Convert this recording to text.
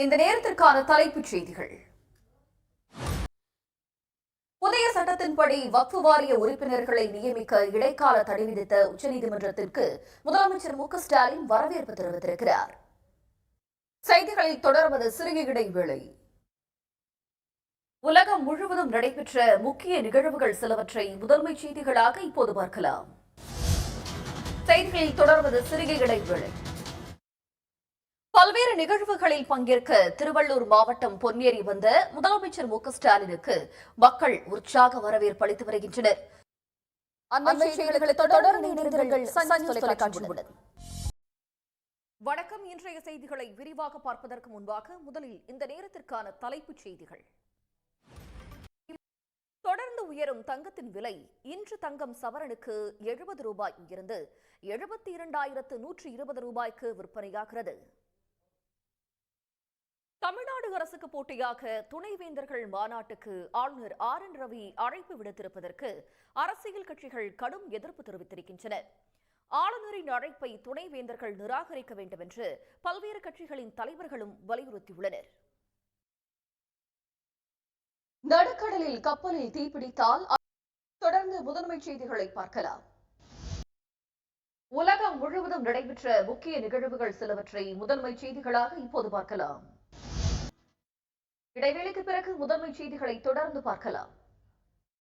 இந்த நேரத்திற்கான தலைப்புச் செய்திகள். புதிய சட்டத்தின்படி வக்ஃப் வாரிய உறுப்பினர்களை நியமிக்க இடைக்கால தடை விதித்த உச்சநீதிமன்றத்திற்கு முதலமைச்சர் மு க ஸ்டாலின் வரவேற்பு தெரிவித்திருக்கிறார். செய்திகளில் தொடர்வது சிறிய இடைவேளை. உலகம் முழுவதும் நடைபெற்ற முக்கிய நிகழ்வுகள் சிலவற்றை முதன்மை செய்திகளாக இப்போது பார்க்கலாம். செய்திகளில் தொடர்வது சிறிய இடைவேளை. பல்வேறு நிகழ்வுகளில் பங்கேற்க திருவள்ளூர் மாவட்டம் பொன்னேரி வந்த முதலமைச்சர் மு க ஸ்டாலினுக்கு மக்கள் உற்சாக வரவேற்பு அளித்து வருகின்றனர். வணக்கம். இன்றைய செய்திகளை விரிவாக பார்ப்பதற்கு முன்பாக முதலில் இந்த நேரத்திற்கான தலைப்புச் செய்திகள். தொடர்ந்து உயரும் தங்கத்தின் விலை. இன்று தங்கம் சவரனுக்கு 70 ரூபாய் உயர்ந்து 72,120 ரூபாய்க்கு விற்பனையாகிறது. தமிழ்நாடு அரசுக்கு போட்டியாக துணைவேந்தர்கள் மாநாட்டுக்கு ஆளுநர் ஆர் என் ரவி அழைப்பு விடுத்திருப்பதற்கு அரசியல் கட்சிகள் கடும் எதிர்ப்பு தெரிவித்திருக்கின்றன. ஆளுநரின் அழைப்பை துணைவேந்தர்கள் நிராகரிக்க வேண்டும் என்று பல்வேறு கட்சிகளின் தலைவர்களும் வலியுறுத்தியுள்ளனர். நடுக்கடலில் கப்பலில் தீப்பிடித்தால் தொடர்ந்து முதன்மை செய்திகளை பார்க்கலாம். உலகம் முழுவதும் நடைபெற்ற முக்கிய நிகழ்வுகள் சிலவற்றை முதன்மை செய்திகளாக இப்போது பார்க்கலாம். இடைவேளைக்கு பிறகு முதன்மை செய்திகளை தொடர்ந்து பார்க்கலாம்.